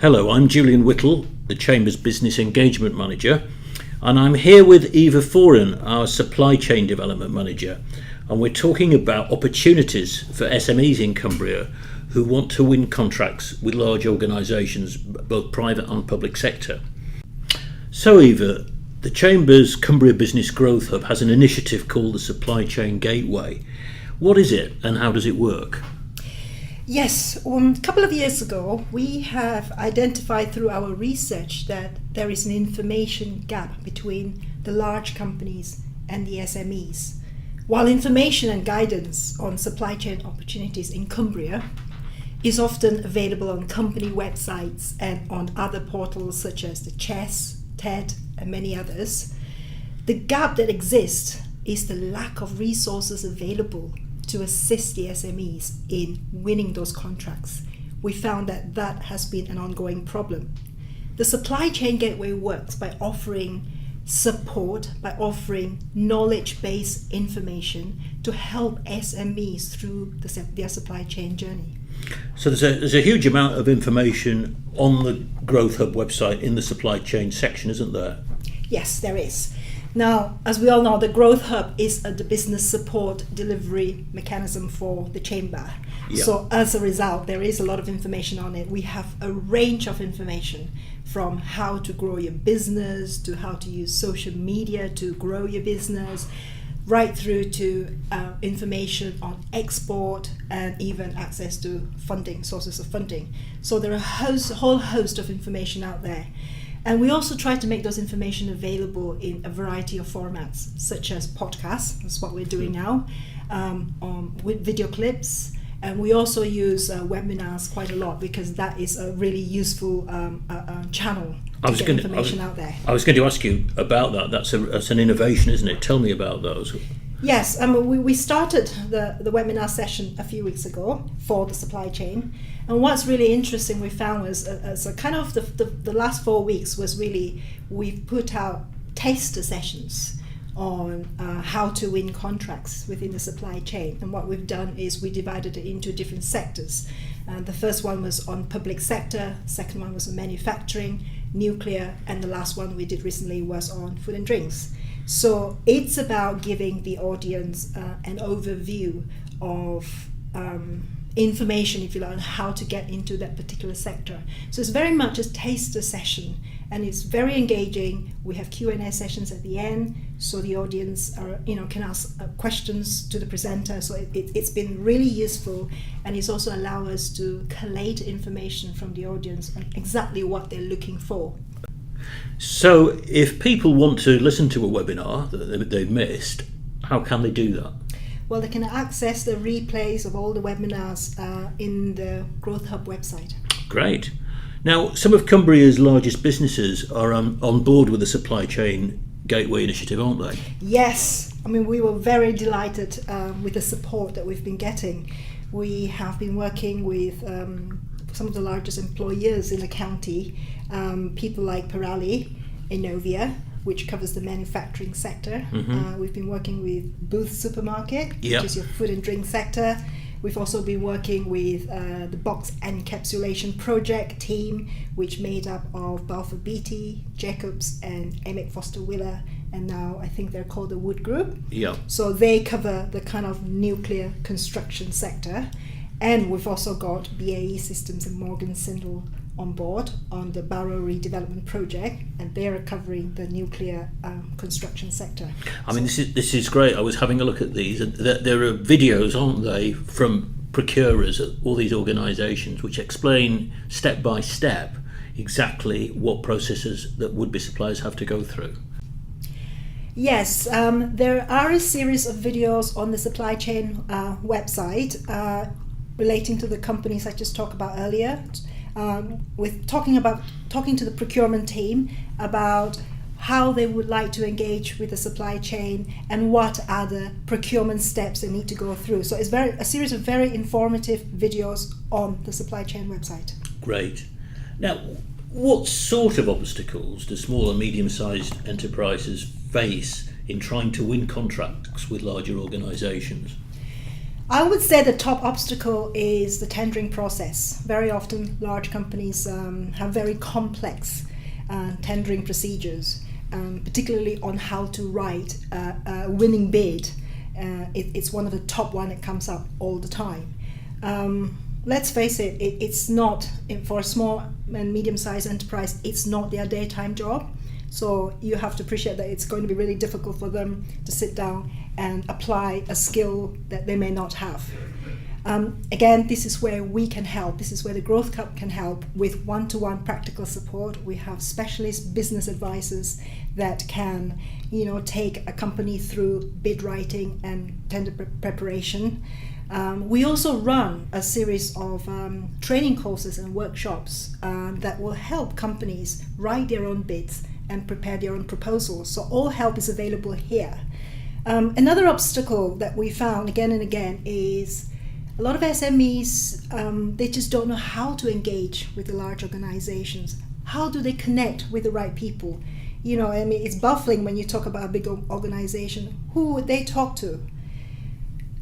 Hello, I'm Julian Whittle, the Chamber's Business Engagement Manager, and I'm here with Eva Foran, our Supply Chain Development Manager, and we're talking about opportunities for SMEs in Cumbria who want to win contracts with large organisations, both private and public sector. So Eva, the Chamber's Cumbria Business Growth Hub has an initiative called the Supply Chain Gateway. What is it and how does it work? Yes, a couple of years ago, we have identified through our research that there is an information gap between the large companies and the SMEs. While information and guidance on supply chain opportunities in Cumbria is often available on company websites and on other portals such as the Chess, TED, and many others, the gap that exists is the lack of resources available to assist the SMEs in winning those contracts. We found that has been an ongoing problem. The Supply Chain Gateway works by offering support, by offering knowledge-based information to help SMEs through their supply chain journey. So there's a huge amount of information on the Growth Hub website in the supply chain section, isn't there? Yes, there is. Now, as we all know, the Growth Hub is the business support delivery mechanism for the Chamber. Yeah. So as a result, there is a lot of information on it. We have a range of information from how to grow your business to how to use social media to grow your business, right through to information on export and even access to funding, sources of funding. So there are a whole host of information out there. And we also try to make those information available in a variety of formats, such as podcasts, that's what we're doing now, with video clips. And we also use webinars quite a lot because that is a really useful channel to get information out there. I was going to ask you about that. That's an innovation, isn't it? Tell me about those. Yes, we started the webinar session a few weeks ago for the supply chain. And what's really interesting we found was kind of the last 4 weeks was really we've put out taster sessions on how to win contracts within the supply chain. And what we've done is we divided it into different sectors. The first one was on public sector, second one was on manufacturing, nuclear, and the last one we did recently was on food and drinks. So it's about giving the audience an overview of information, if you like, on how to get into that particular sector. So it's very much a taster session and it's very engaging. We have Q&A sessions at the end so the audience can ask questions to the presenter. So it's been really useful, and it's also allowed us to collate information from the audience on exactly what they're looking for. So if people want to listen to a webinar that they've missed, how can they do that? Well, they can access the replays of all the webinars in the Growth Hub website. Great. Now, some of Cumbria's largest businesses are on board with the Supply Chain Gateway initiative, aren't they? Yes. I mean, we were very delighted with the support that we've been getting. We have been working with some of the largest employers in the county, people like Pirelli, Innovia, which covers the manufacturing sector. Mm-hmm. We've been working with Booth Supermarket, Yep. which is your food and drink sector. We've also been working with the Box Encapsulation Project team, which made up of Balfour Beatty, Jacobs, and Emick Foster Wheeler, and now I think they're called the Wood Group. Yeah. So they cover the kind of nuclear construction sector. And we've also got BAE Systems and Morgan Sindall on board on the Barrow Redevelopment Project, and they're covering the nuclear construction sector. I mean, this is great. I was having a look at these, and there are videos, aren't they, from procurers at all these organisations which explain step by step exactly what processes that would-be suppliers have to go through. Yes, there are a series of videos on the supply chain website relating to the companies I just talked about earlier, with talking to the procurement team about how they would like to engage with the supply chain and what are the procurement steps they need to go through. So it's a series of very informative videos on the supply chain website. Great. Now, what sort of obstacles do small and medium-sized enterprises face in trying to win contracts with larger organisations? I would say the top obstacle is the tendering process. Very often large companies have very complex tendering procedures, particularly on how to write a winning bid. It's one of the top one that comes up all the time. Let's face it, it's not, for a small and medium-sized enterprise, it's not their daytime job. So you have to appreciate that it's going to be really difficult for them to sit down and apply a skill that they may not have. Again, this is where we can help. This is where the Growth Cup can help with one-to-one practical support. We have specialist business advisors that can, take a company through bid writing and tender preparation. We also run a series of training courses and workshops that will help companies write their own bids and prepare their own proposals. So all help is available here. Another obstacle that we found again and again is a lot of SMEs, they just don't know how to engage with the large organizations. How do they connect with the right people? It's baffling when you talk about a big organization. Who would they talk to?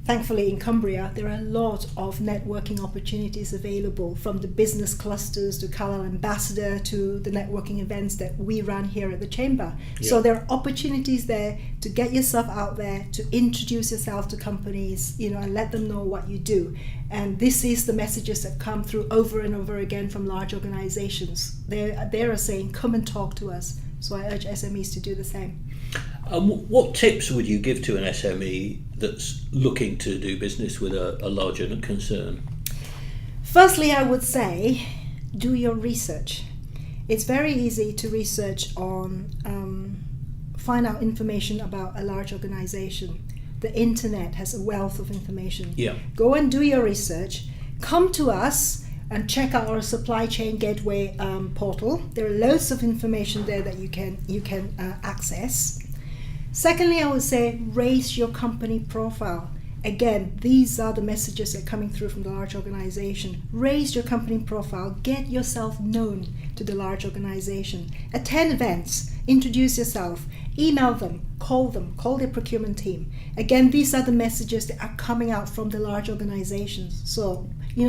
Thankfully, in Cumbria, there are a lot of networking opportunities available, from the business clusters to Carlisle Ambassador to the networking events that we run here at the Chamber. Yeah. So there are opportunities there to get yourself out there, to introduce yourself to companies, and let them know what you do. And this is the messages that come through over and over again from large organizations. They are saying, come and talk to us. So I urge SMEs to do the same. What tips would you give to an SME that's looking to do business with a larger concern? Firstly, I would say, do your research. It's very easy to research on, find out information about a large organization. The internet has a wealth of information. Yeah. Go and do your research. Come to us and check out our Supply Chain Gateway portal. There are loads of information there that you can access. Secondly, I would say raise your company profile. Again, these are the messages that are coming through from the large organization. Raise your company profile. Get yourself known to the large organization. Attend events. Introduce yourself. Email them. Call their procurement team. Again, these are the messages that are coming out from the large organizations. So,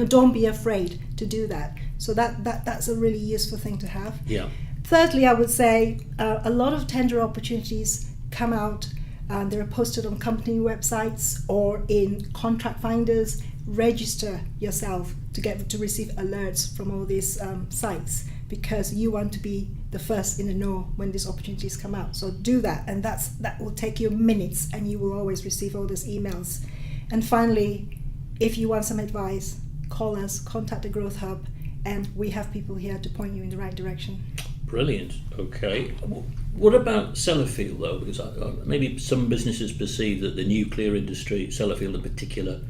don't be afraid to do that. So that's a really useful thing to have. Yeah. Thirdly, I would say a lot of tender opportunities come out. They're posted on company websites or in contract finders. Register yourself to receive alerts from all these sites, because you want to be the first in the know when these opportunities come out. So do that, and that will take you minutes, and you will always receive all these emails. And finally, if you want some advice, call us, contact the Growth Hub, and we have people here to point you in the right direction. Brilliant. Okay. What about Sellafield, though? Because maybe some businesses perceive that the nuclear industry, Sellafield in particular,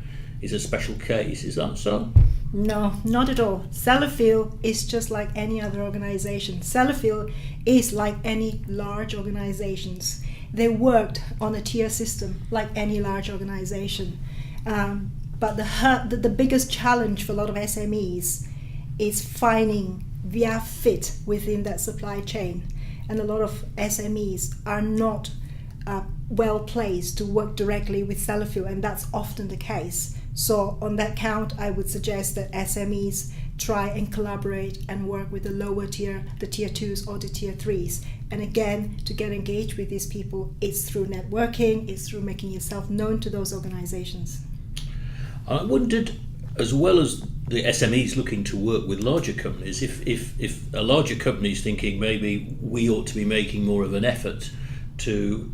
is a special case. Is that so? No, not at all. Sellafield is just like any other organization. Sellafield is like any large organizations. They worked on a tier system like any large organization. But the biggest challenge for a lot of SMEs is finding their fit within that supply chain. And a lot of SMEs are not well placed to work directly with Sellafield, and that's often the case. So on that count, I would suggest that SMEs try and collaborate and work with the lower tier, the tier 2s or the tier 3s. And again, to get engaged with these people, it's through networking, it's through making yourself known to those organizations. I wondered, as well as the SMEs looking to work with larger companies, if a larger company is thinking maybe we ought to be making more of an effort to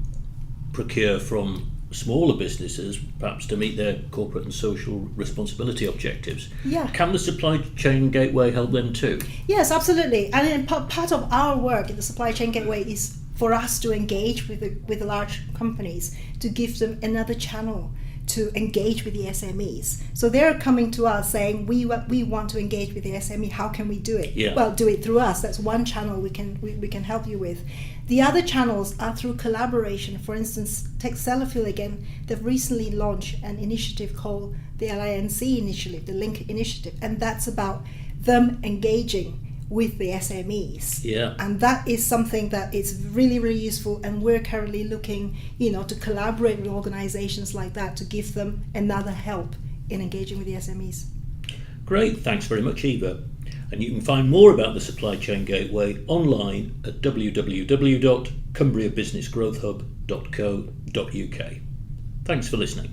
procure from smaller businesses, perhaps to meet their corporate and social responsibility objectives. Yeah. Can the Supply Chain Gateway help them too? Yes, absolutely. And part of our work in the Supply Chain Gateway is for us to engage with the large companies, to give them another channel to engage with the SMEs. So they're coming to us saying, we want to engage with the SME. How can we do it? Yeah. Well, do it through us. That's one channel we can help you with. The other channels are through collaboration. For instance, take Sellafield again. They've recently launched an initiative called the LINC initiative, the Link initiative, and that's about them engaging with the SMEs. Yeah. And that is something that is really, really useful, and we're currently looking, to collaborate with organizations like that to give them another help in engaging with the SMEs. Great, thanks very much, Eva. And you can find more about the Supply Chain Gateway online at www.cumbriabusinessgrowthhub.co.uk. Thanks for listening.